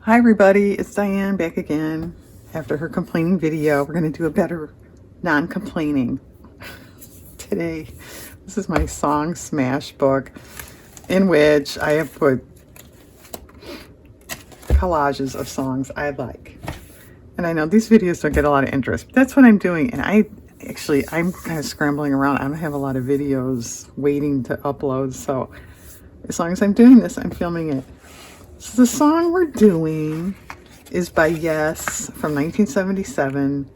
Hi everybody, it's Diane back again. After her complaining video, we're going to do a better non-complaining today. This is my song smash book in which I have put collages of songs I like. And I know these videos don't get a lot of interest, but that's what I'm doing. And I'm kind of scrambling around. I don't have a lot of videos waiting to upload, so as long as I'm doing this, I'm filming it. So the song we're doing is by Yes from 1977.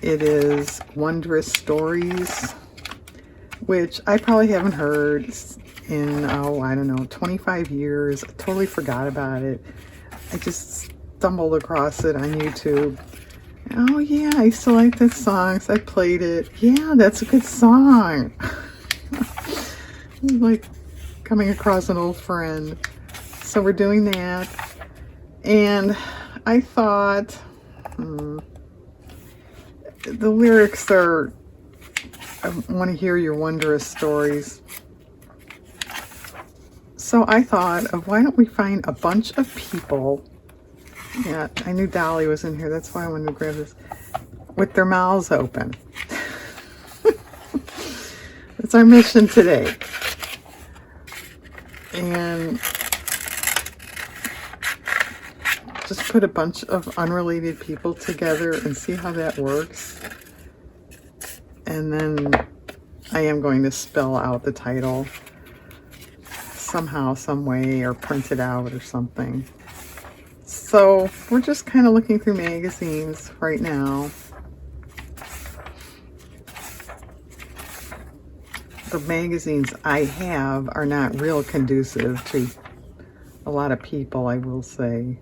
It is Wondrous Stories, which I probably haven't heard in, I don't know, 25 years. I totally forgot about it. I just stumbled across it on YouTube. Oh yeah, I used to like that song, so I played it. Yeah, that's a good song. Like coming across an old friend. So we're doing that, and I thought the lyrics are, I want to hear your wondrous stories. So I thought of, why don't we find a bunch of people, yeah, I knew Dolly was in here, that's why I wanted to grab this, with their mouths open. That's our mission today. And just put a bunch of unrelated people together and see how that works. And then I am going to spell out the title somehow, some way, or print it out or something. So we're just kind of looking through magazines right now. The magazines I have are not real conducive to a lot of people, I will say.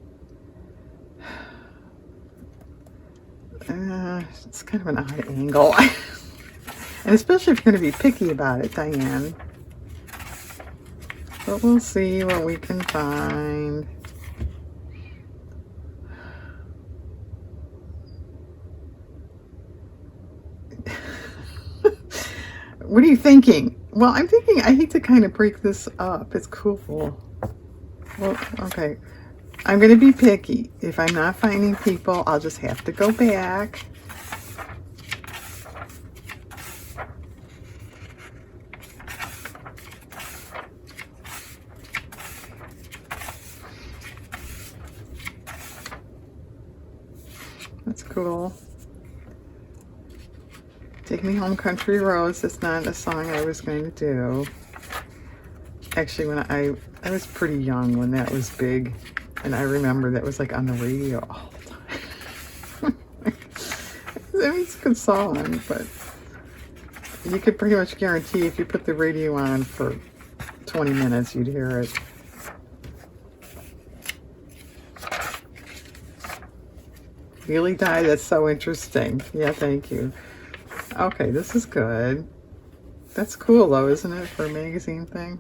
It's kind of an odd angle. And especially if you're going to be picky about it, Diane. But we'll see what we can find. What are you thinking? Well, I'm thinking I hate to kind of break this up. It's cool. Well, okay. I'm going to be picky. If I'm not finding people, I'll just have to go back. That's cool. Take Me Home Country Roads. That's not a song I was going to do. Actually, when I was pretty young when that was big. And I remember that was like on the radio all the time. I mean, it's a good song, but you could pretty much guarantee if you put the radio on for 20 minutes, you'd hear it. Really Die? That's so interesting. Yeah, thank you. Okay, this is good. That's cool though, isn't it, for a magazine thing?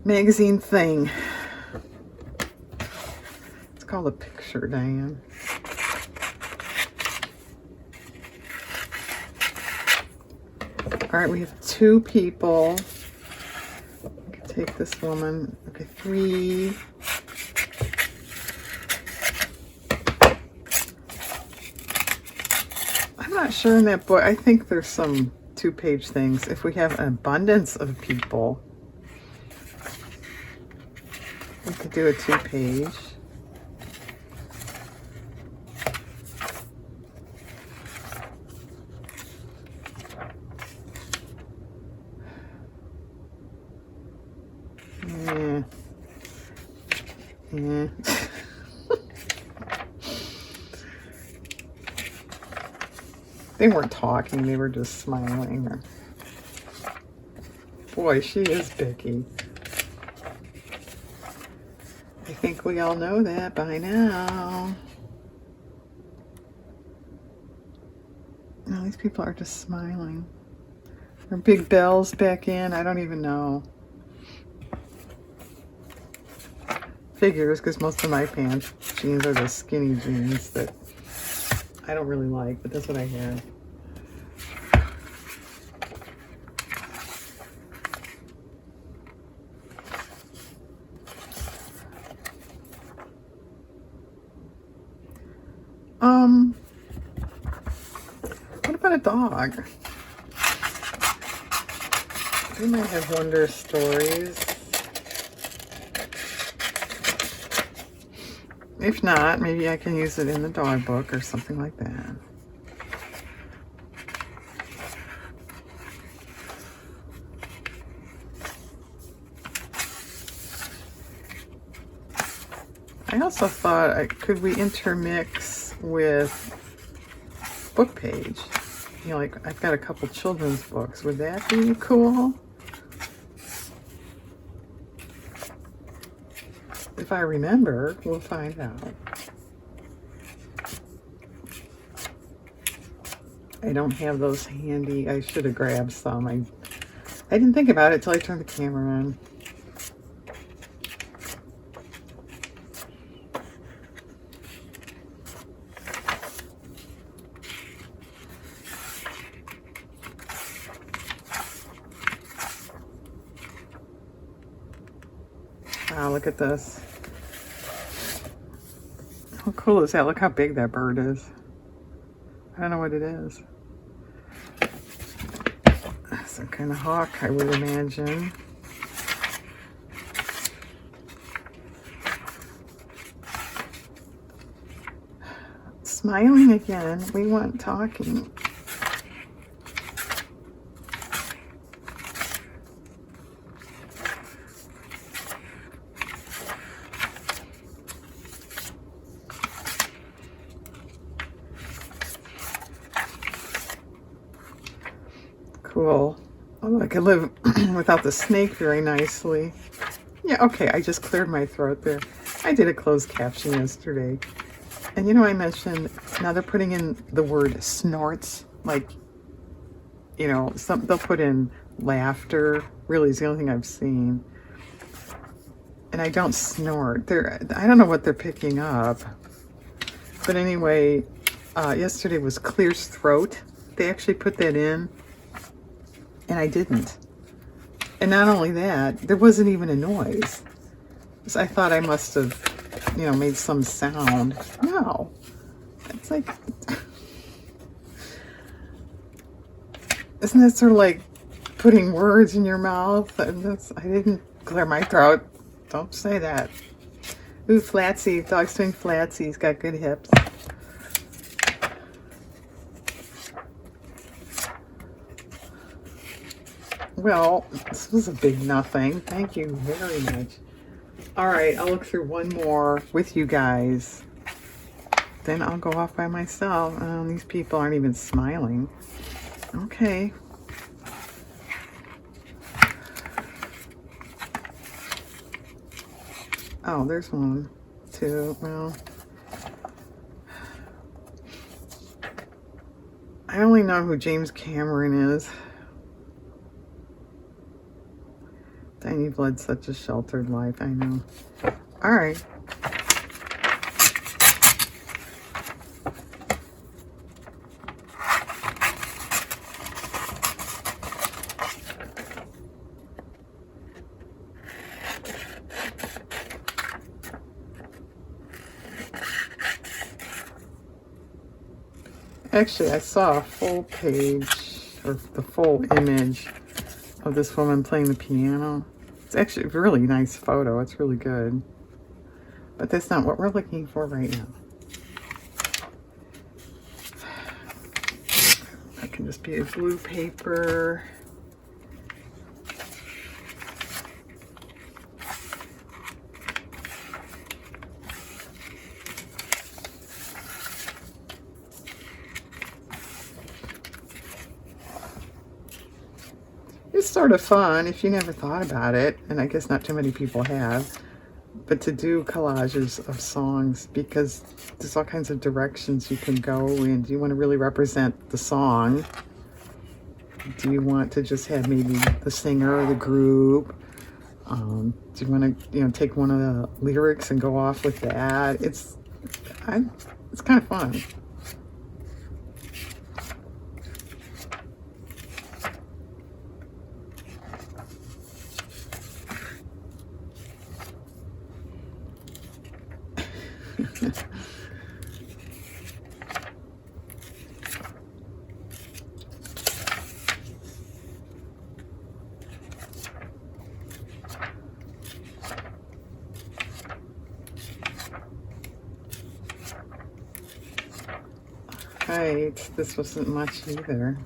Magazine thing. It's called a picture, Diane. All right, we have 2 people. I can take this woman. Okay, 3. I'm not sure in that book. I think there's some 2-page things. If we have an abundance of people, we could do a 2-page. Yeah. Yeah. They weren't talking, they were just smiling. Boy, she is picky. I think we all know that by now. No, these people are just smiling. Are big bells back in? I don't even know. Figures, because most of my pants, jeans are the skinny jeans that I don't really like, but that's what I have. dog. They might have Wonderous stories. If not, maybe I can use it in the dog book or something like that. I also thought, could we intermix with book page? You know, like I've got a couple children's books. Would that be cool? If I remember, we'll find out. I don't have those handy. I should have grabbed some. I didn't think about it till I turned the camera on. Wow, look at this. How cool is that? Look how big that bird is. I don't know what it is. Some kind of hawk, I would imagine. Smiling again. We want talking. Cool. Oh, I could live without the snake very nicely. Yeah, okay, I just cleared my throat there. I did a closed caption yesterday. And you know, I mentioned, now they're putting in the word snorts. Like, you know, they'll put in laughter. Really, is the only thing I've seen. And I don't snort. I don't know what they're picking up. But anyway, yesterday was clear's throat. They actually put that in. And I didn't. And not only that, there wasn't even a noise. So I thought I must have, you know, made some sound. No. It's like, isn't that sort of like putting words in your mouth? And I didn't clear my throat. Don't say that. Ooh, flatsy. Dog's doing flatsy. He's got good hips. Well, this was a big nothing. Thank you very much. All right, I'll look through one more with you guys. Then I'll go off by myself. Oh, these people aren't even smiling. Okay. Oh, there's one, two. Well, I only know who James Cameron is. Tiny blood, such a sheltered life. I know. All right. Actually, I saw a full page, or the full image of this woman playing the piano. It's actually a really nice photo. It's really good. But that's not what we're looking for right now. That can just be a blue paper. It's sort of fun if you never thought about it, and I guess not too many people have, but to do collages of songs, because there's all kinds of directions you can go in. Do you want to really represent the song? Do you want to just have maybe the singer or the group? Do you want to, you know, take one of the lyrics and go off with that? It's kind of fun. right, this wasn't much either.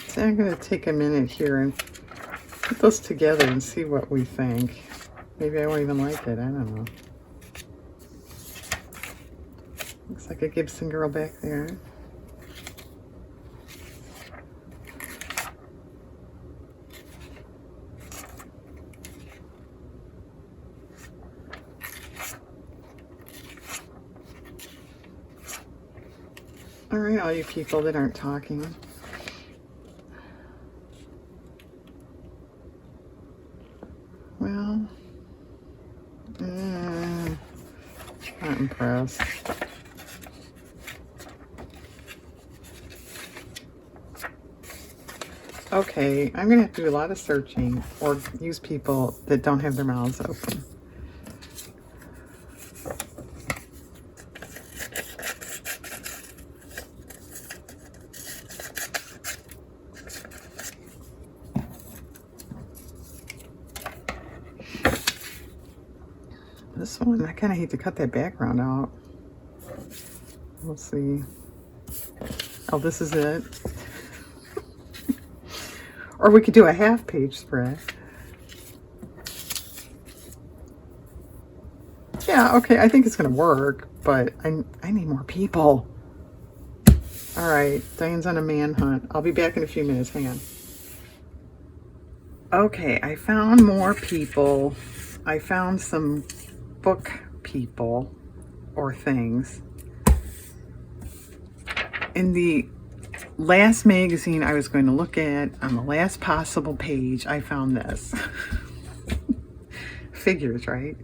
So I'm going to take a minute here and put those together and see what we think. Maybe I won't even like it. I don't know. Looks like a Gibson girl back there. All right, all you people that aren't talking. Well, not impressed. Okay, I'm gonna have to do a lot of searching or use people that don't have their mouths open. This one, I kind of hate to cut that background out. We'll see. Oh, this is it. Or we could do a half-page spread. Yeah, okay, I think it's going to work, but I need more people. All right, Diane's on a manhunt. I'll be back in a few minutes. Hang on. Okay, I found more people. I found some book people or things. In the last magazine I was going to look at, on the last possible page, I found this. Figures, right?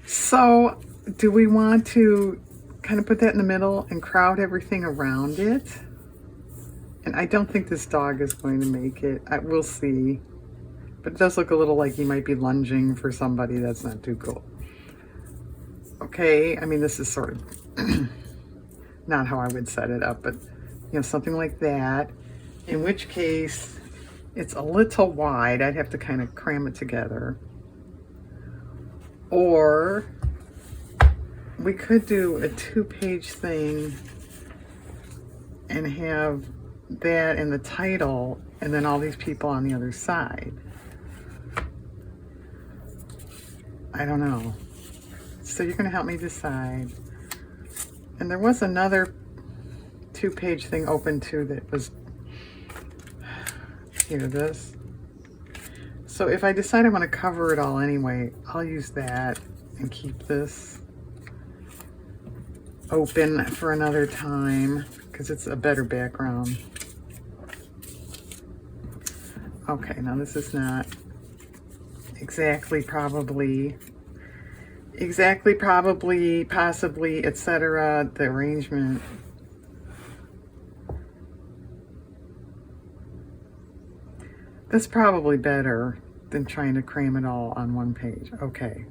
So, do we want to kind of put that in the middle and crowd everything around it? And I don't think this dog is going to make it. We'll see. But it does look a little like he might be lunging for somebody. That's not too cool. Okay, I mean, this is sort of not how I would set it up, but, you know, something like that. In which case, it's a little wide. I'd have to kind of cram it together. Or we could do a 2-page thing and have that in the title and then all these people on the other side. I don't know. So you're going to help me decide. And there was another 2-page thing open too that was here, this. So if I decide I want to cover it all anyway, I'll use that and keep this open for another time because it's a better background. Okay, now this is not exactly, probably, possibly, etc. The arrangement. That's probably better than trying to cram it all on one page. Okay.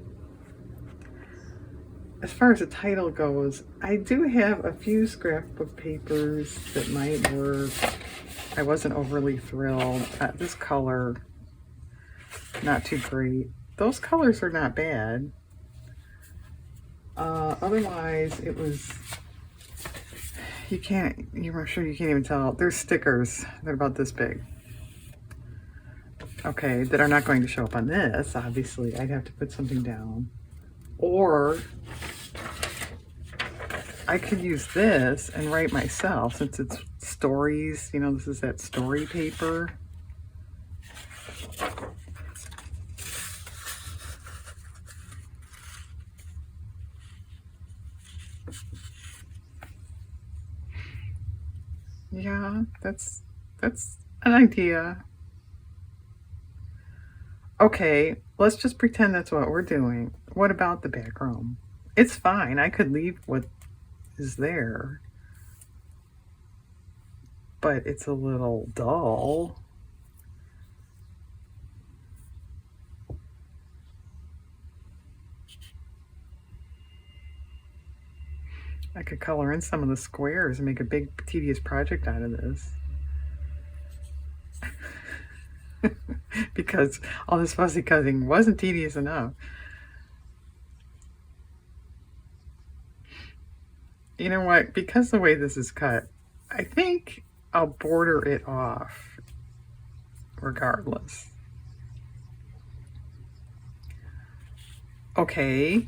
As far as the title goes, I do have a few scrapbook papers that might work. I wasn't overly thrilled. This color, not too great. Those colors are not bad. Otherwise, it was, I'm sure you can't even tell. There's stickers. They're about this big. Okay, that are not going to show up on this, obviously. I'd have to put something down. Or I could use this and write myself, since it's stories. You know, this is that story paper. Yeah, that's an idea. Okay, let's just pretend that's what we're doing. What about the back room? It's fine. I could leave what is there. But it's a little dull. I could color in some of the squares and make a big tedious project out of this. Because all this fussy cutting wasn't tedious enough. You know what? Because the way this is cut, I think I'll border it off regardless. Okay,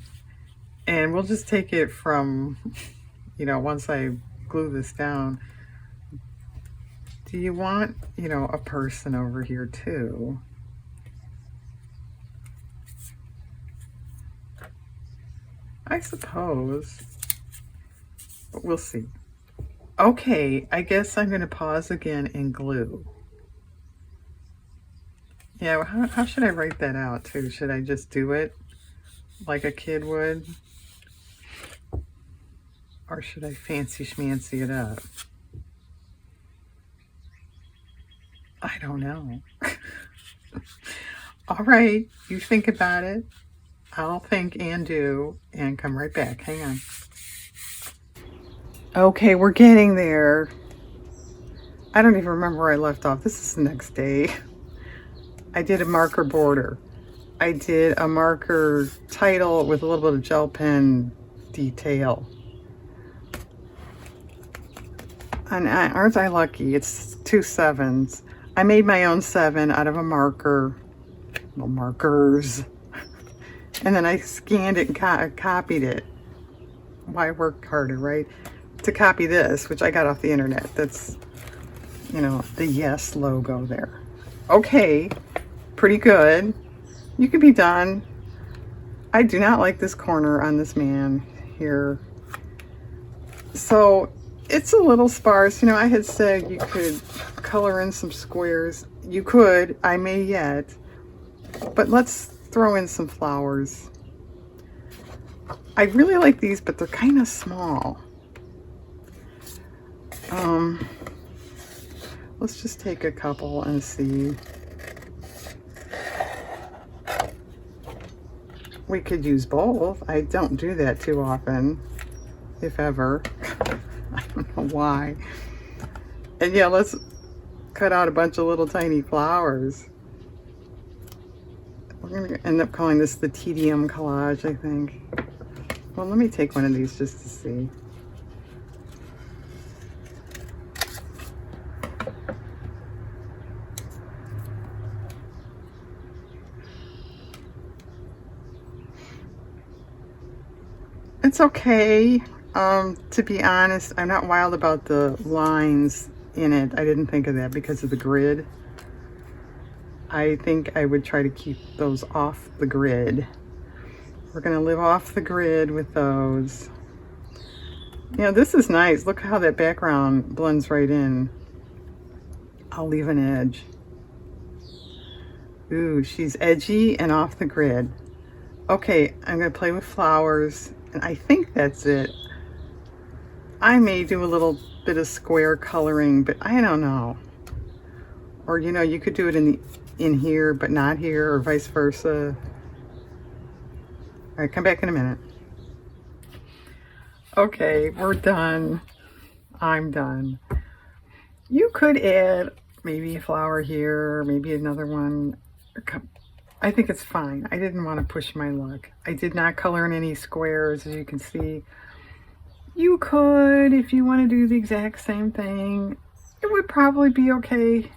and we'll just take it from, once I glue this down. Do you want, a person over here too? I suppose, but we'll see. Okay, I guess I'm going to pause again and glue. Yeah, how should I write that out too? Should I just do it like a kid would? Or should I fancy schmancy it up? I don't know. All right, you think about it. I'll think and do and come right back. Hang on. Okay, we're getting there. I don't even remember where I left off. This is the next day. I did a marker border. I did a marker title with a little bit of gel pen detail. And aren't I lucky? It's 2 7s. I made my own 7 out of a marker, well, markers. And then I scanned it and copied it. Why work harder, right? To copy this, which I got off the internet. That's, the Yes logo there. Okay, pretty good. You could be done. I do not like this corner on this man here. So it's a little sparse. I had said you could color in some squares. You could, I may yet, but let's throw in some flowers. I really like these, but they're kind of small. Let's just take a couple and see. We could use both. I don't do that too often, if ever. I don't know why. And yeah, let's cut out a bunch of little tiny flowers. We're going to end up calling this the TDM collage, I think. Well, let me take one of these just to see. It's okay. To be honest, I'm not wild about the lines in it. I didn't think of that because of the grid. I think I would try to keep those off the grid. We're going to live off the grid with those. This is nice. Look how that background blends right in. I'll leave an edge. Ooh, she's edgy and off the grid. Okay, I'm going to play with flowers, and I think that's it. I may do a little bit of square coloring, but I don't know. Or, you could do it in here, but not here, or vice versa. All right, come back in a minute. Okay, we're done. I'm done. You could add maybe a flower here, maybe another one. I think it's fine. I didn't want to push my luck. I did not color in any squares, as you can see. You could, if you want to do the exact same thing, it would probably be okay.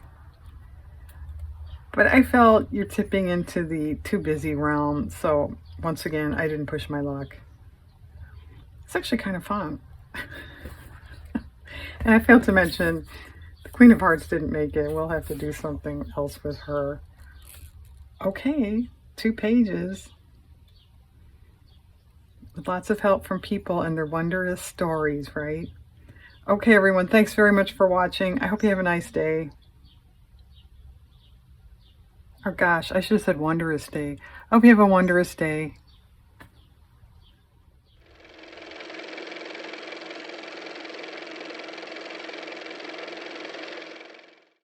But I felt you're tipping into the too busy realm. So once again, I didn't push my luck. It's actually kind of fun. And I failed to mention the Queen of Hearts didn't make it. We'll have to do something else with her. Okay, 2 pages. With lots of help from people and their wondrous stories, right? Okay, everyone, thanks very much for watching. I hope you have a nice day. Oh gosh, I should have said wondrous day. I hope you have a wondrous day.